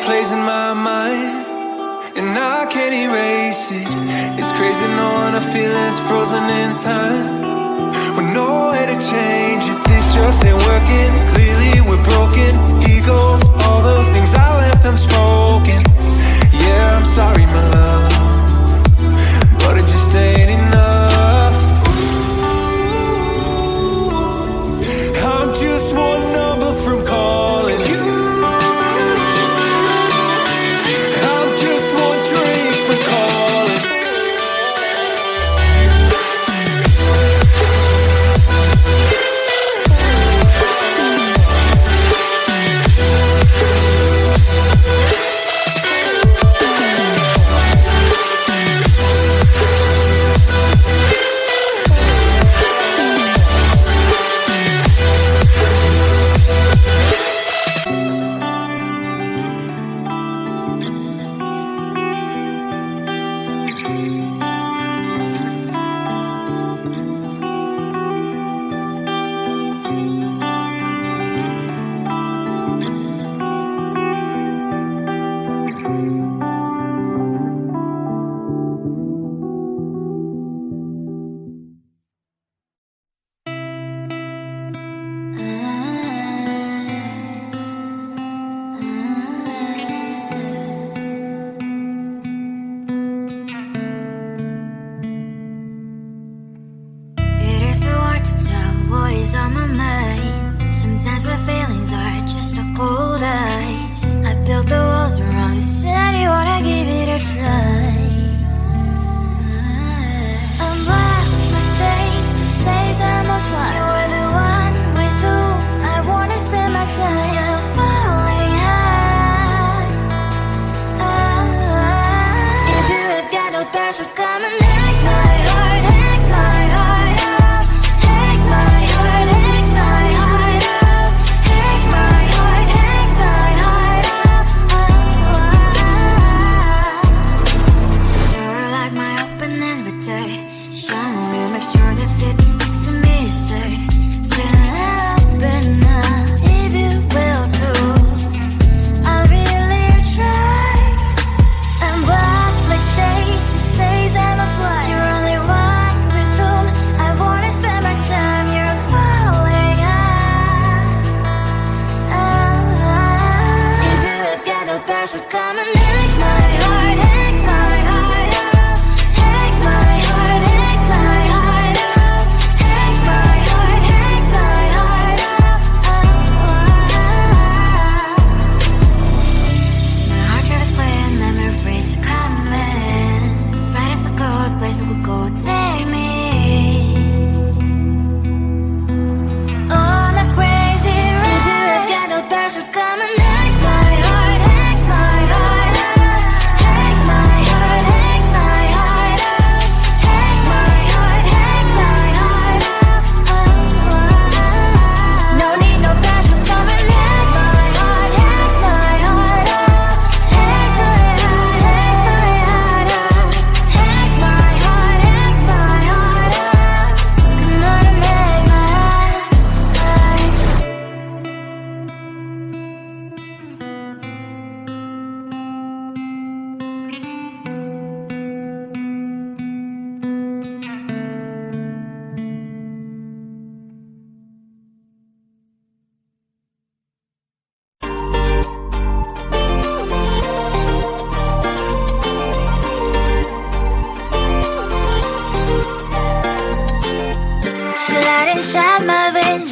plays in my mind, and I can't erase it. It's crazy knowing a feeling's frozen in time, with no way to change it. This just ain't working. Clearly we're broken. Egos, all the things I left unspoken. Yeah, I'm sorry, my love, but it just ain't enough. I'm just one number from calling you. I'm just one drink from calling.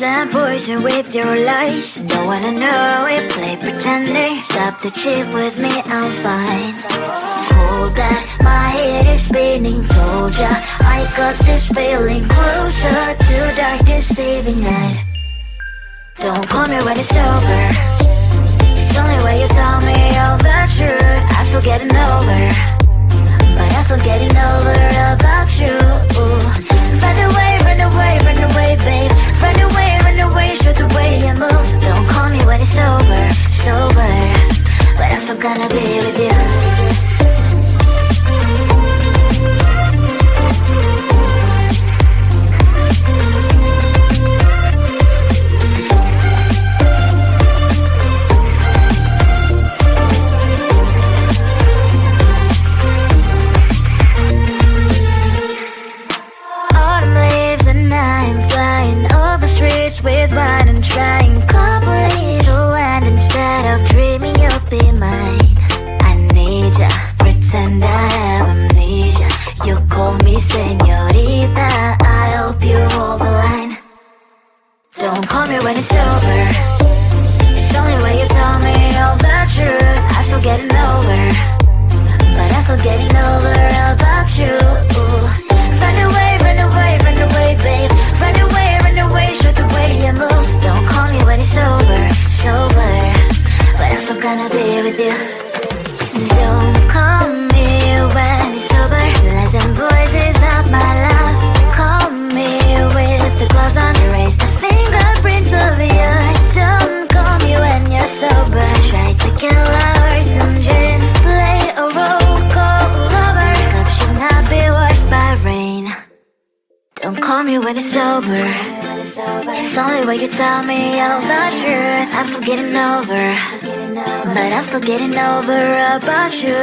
And poison with your lies. Don't wanna know it, play pretending. Stop the cheat with me, I'm fine. Hold that, my head is spinning. Told ya, I got this feeling closer to dark deceiving night. Don't call me when it's over. It's only when you tell me all the truth. I'm still getting over, but I'm still getting over about you. Run away, run away, run away, babe. Run away, show the way you move. Don't call me when it's over, sober, but I'm still gonna be with you. it's sober. It's only when you tell me all the truth. I'm still getting over, but I'm still getting over about you. Run away, run away, run away, babe. Run away, show the way you move. Don't call me when it's sober, sober, but I'm still gonna be with you. Don't call me when it's sober. Lies and boys is not my love. Call me with the gloves on. Erase the fingerprints of yours. Don't call me when you're sober. Try to get lower, some gin, play a role, call lover. Cup should not be washed by rain. Don't call me when it's sober. It's only when you tell me all the truth. I'm still getting over, but I'm still getting over about you.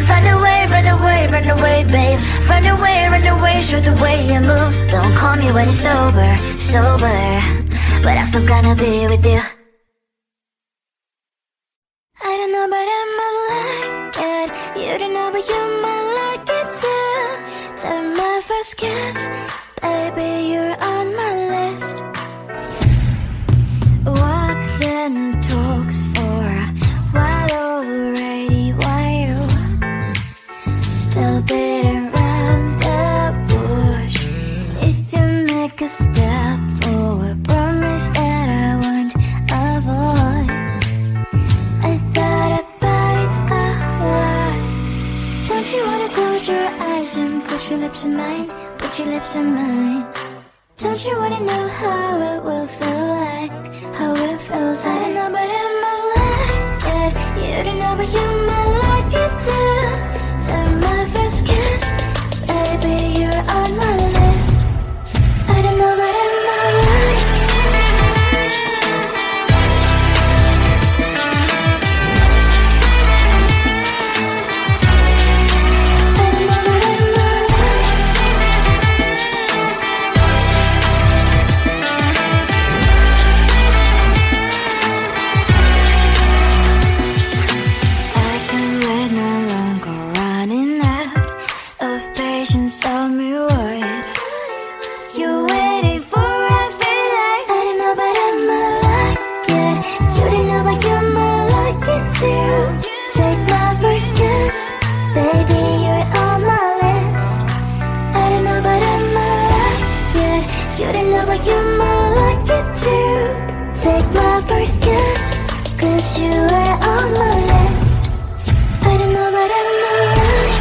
Run away, run away, run away, babe. Run away, show the way you move. Don't call me when it's sober, sober, but I'm still gonna be with you. I don't know, but I might like it. You don't know, but you might like it too. Time my first kiss, baby, you're on my list. Walks and talks for a while already. Why you still beating around the bush? If you make a step forward, promise that I won't avoid. I thought about it a lot. Don't you wanna close your eyes and put your lips in mine? Put your lips in mine. Don't you wanna know how it will feel like? How it feels, I don't know, but I might like it. You don't know, but you might like it too. Time my first kiss, baby, you're on my list. I don't know, but I might like it. Tell me what you're waiting for. I feel like I don't know, but I might like it. You don't know, but you might like it too. Take my first kiss, baby, you're on my list. I don't know, but I might like it. You don't know, but you might like it too. Take my first kiss, 'cause you are on my list. I don't know, but I might like it.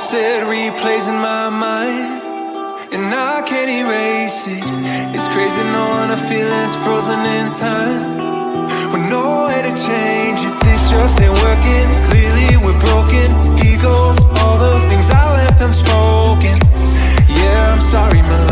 said replays in my mind, and I can't erase it. It's crazy knowing the feeling's frozen in time, with no way to change it. This just ain't working. Clearly we're broken. Egos, all the things I left unspoken. Yeah, I'm sorry, my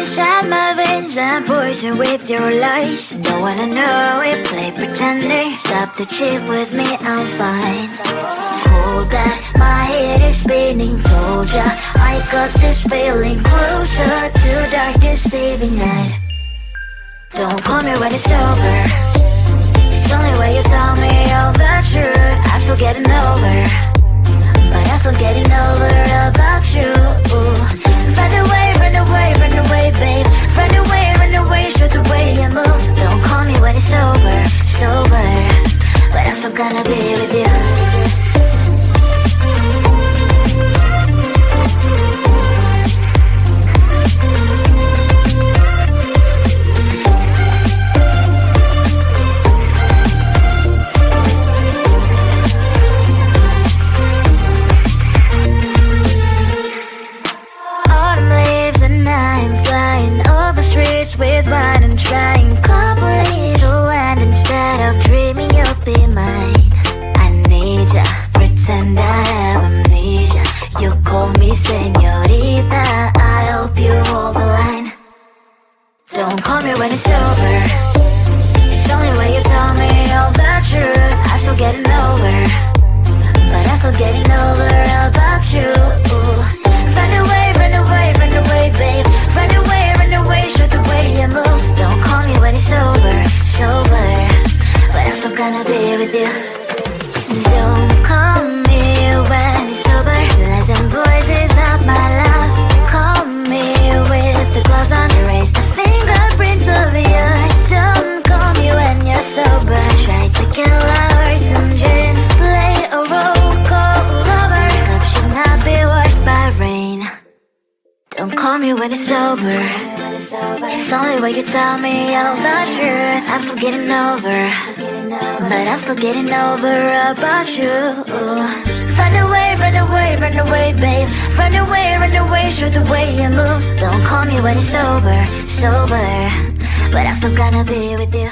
inside my veins and poison with your lies. Don't wanna know it, play pretending. Stop the cheat with me, I'm fine. Hold that, my head is spinning. Told ya, I got this feeling closer to darkest evening night. Don't call me when it's over. It's only when you tell me all the truth. I'm still getting over, but I'm still getting over about you. Run away, run away, run away, babe. Run away, show the way you move. Don't call me when it's over, sober, but I'm still gonna be with you. With wine and trying properly to land instead of dreaming you'll be mine. I need ya, pretend I have amnesia. You call me señorita, I hope you hold the line. Don't call me when it's over. It's only when you tell me all the truth. I'm still getting over, but I'm still getting over about you. Run away, run away, run away, babe. Run away, show the way you move. Don't call me when it's over, sober, but I'm still gonna be with you. Don't call me when it's over. Lies and boys is not my love. Call me with the gloves on. Erase the fingerprints of yours. Don't call me when you're sober. Try to get lower, some gin, play a role, call lover. Love should not be washed by rain. Don't call me when it's over. It's only when you tell me all the truth. I'm still getting over, but I'm still getting over about you. Run away, run away, run away, babe. Run away, show the way you move. Don't call me when it's over, sober, but I'm still gonna be with you.